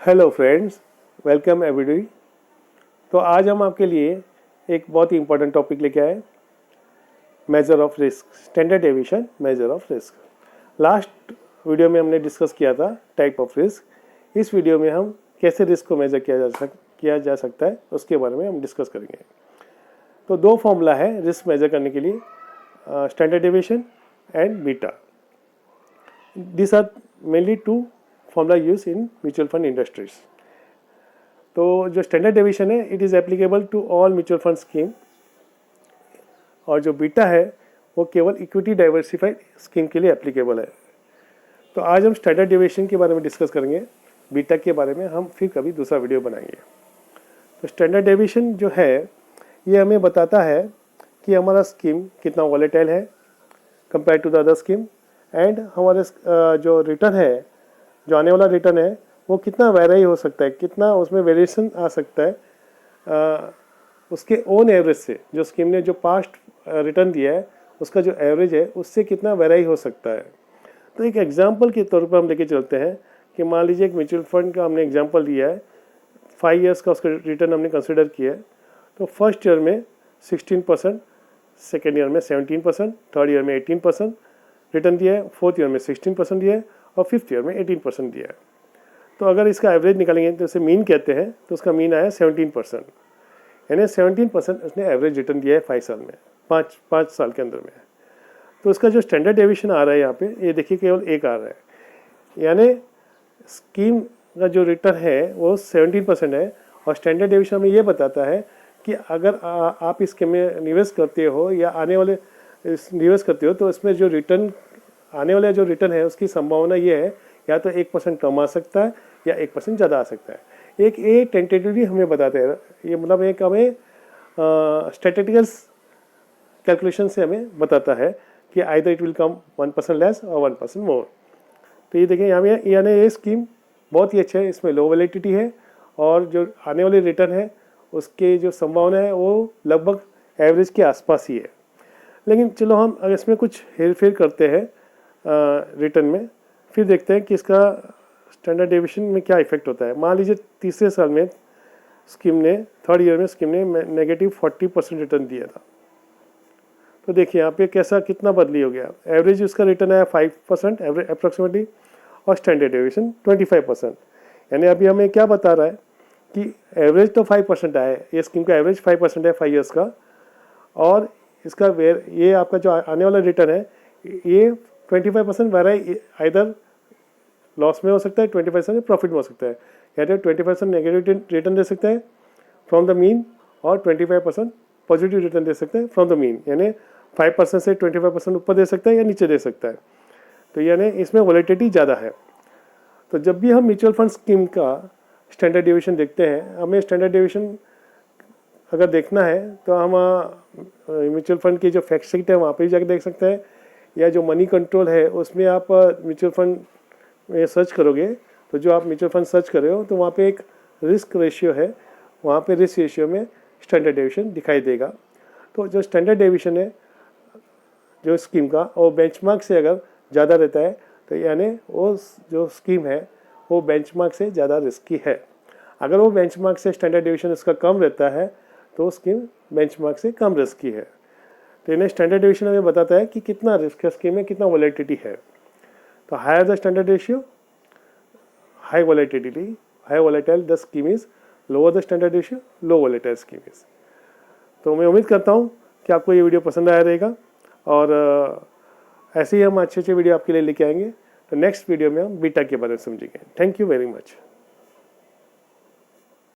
Hello friends, welcome everybody. तो आज हम आपके लिए एक बहुत ही इम्पोर्टेंट टॉपिक लेके आए, measure of risk, standard deviation measure of risk. Last video में हमने डिस्कस किया था टाइप ऑफ रिस्क। इस वीडियो में हम कैसे रिस्क को मेजर किया जा सकता है उसके बारे में हम डिस्कस करेंगे। तो दो फॉर्मूला है रिस्क मेजर करने के लिए, standard deviation and beta. This are mainly two formula use in mutual fund industries. तो जो स्टैंडर्ड डेविएशन है it is applicable to all mutual fund scheme, और जो बीटा है वो केवल इक्विटी डाइवर्सिफाइड स्कीम के लिए एप्लीकेबल है। तो आज हम स्टैंडर्ड डेविएशन के बारे में डिस्कस करेंगे, बीटा के बारे में हम फिर कभी दूसरा वीडियो बनाएंगे। तो स्टैंडर्ड डेविएशन जो है ये हमें बताता है कि हमारा स्कीम कितना वॉलेटाइल है compare to the other scheme, and हमारे जो रिटर्न है, जो आने वाला रिटर्न है वो कितना वेरी हो सकता है, कितना उसमें वेरिएशन आ सकता है उसके ओन एवरेज से। जो स्कीम ने जो पास्ट रिटर्न दिया है उसका जो एवरेज है उससे कितना वेरी हो सकता है। तो एक एग्जांपल के तौर पर हम लेके चलते हैं कि मान लीजिए एक म्यूचुअल फंड का हमने एग्जांपल दिया है, 5 ईयर्स का उसका रिटर्न हमने कंसिडर किया है। तो फर्स्ट ईयर में 16%, सेकेंड ईयर में 17%, थर्ड ईयर में 18% रिटर्न दिया है, फोर्थ ईयर में 16% दिया है और फिफ्थ ईयर में 18% दिया है। तो अगर इसका एवरेज निकालेंगे तो उसे मीन कहते हैं, तो उसका मीन आया 17%, यानी 17% उसने एवरेज रिटर्न दिया है 5 साल में, पाँच साल के अंदर में। तो उसका जो स्टैंडर्ड डेविएशन आ रहा है यहाँ पे, ये देखिए केवल एक आ रहा है, यानी स्कीम का जो रिटर्न है वो 17% है। और स्टैंडर्ड डेविएशन हमें ये बताता है कि अगर आप इस स्कीम में निवेश करते हो या आने वाले निवेश करते हो तो इसमें जो रिटर्न आने वाला जो रिटर्न है उसकी संभावना ये है या तो 1% कम आ सकता है या 1% ज़्यादा आ सकता है। एक ये टेंटेटिवली हमें बताते हैं, ये मतलब एक हमें स्टैटिस्टिकल कैलकुलेशन से हमें बताता है कि either it will come 1% less और 1% मोर। तो ये देखें यहाँ यानी ये स्कीम बहुत ही अच्छा है, इसमें लो वैलिडिटी है और जो आने वाले रिटर्न है उसके जो संभावना है वो लगभग एवरेज के आसपास ही है। लेकिन चलो हम अगर इसमें कुछ हेर फेर करते हैं रिटर्न में, फिर देखते हैं कि इसका स्टैंडर्ड डेविएशन में क्या इफेक्ट होता है। मान लीजिए तीसरे साल में स्कीम ने, थर्ड ईयर में स्कीम ने नेगेटिव 40% रिटर्न दिया था। तो देखिए यहाँ पे कैसा कितना बदली हो गया। एवरेज उसका रिटर्न आया 5% एवरेज अप्रॉक्सीमेटली, और स्टैंडर्ड डेविएशन 25%। यानी अभी हमें क्या बता रहा है कि एवरेज तो 5% आया है, ये स्कीम का एवरेज 5% है 5 ईयर्स का, और इसका ये आपका जो आने वाला रिटर्न है ये 25% वेरी आइदर लॉस में हो सकता है, 25% प्रॉफिट में हो सकता है। या तो 20% नेगेटिव रिटर्न दे सकता है फ्रॉम द मीन और 25% पॉजिटिव रिटर्न दे सकते हैं फ्रॉम द मीन, यानी 5% से 25% ऊपर दे सकता है या नीचे दे सकता है। तो यानी इसमें वॉलेटिलिटी ज़्यादा है। तो जब भी हम म्यूचुअल फंड स्कीम का स्टैंडर्ड डेविएशन देखते हैं, हमें स्टैंडर्ड डेविएशन अगर देखना है तो हम म्यूचुअल फंड की जो फैक्ट शीट है वहाँ पर भी जाकर देख सकते हैं, या जो मनी कंट्रोल है उसमें आप म्यूचुअल फंड में सर्च करोगे तो जो आप म्यूचुअल फंड सर्च कर रहे हो तो वहाँ पे एक रिस्क रेशियो है, वहाँ पे रिस्क रेशियो में स्टैंडर्ड डेविएशन दिखाई देगा। तो जो स्टैंडर्ड डेविएशन है जो स्कीम का वो बेंचमार्क से अगर ज़्यादा रहता है तो यानी वो जो स्कीम है वो बेंचमार्क से ज़्यादा रिस्की है। अगर वो बेंचमार्क से स्टैंडर्ड डेविएशन उसका कम रहता है तो स्कीम बेंचमार्क से कम रिस्की है। तो इन्हें स्टैंडर्ड डेविएशन हमें बताता है कि कितना रिस्क है स्कीम में, कितना वॉलेटिलिटी है। तो higher the standard ratio, high volatility, high volatile the scheme is, lower the standard ratio, low volatile scheme is. तो मैं उम्मीद करता हूँ कि आपको ये वीडियो पसंद आया रहेगा, और ऐसे ही हम अच्छे वीडियो आपके लिए लेके आएंगे। तो नेक्स्ट वीडियो में हम बीटा के बारे में समझेंगे। Thank you very much.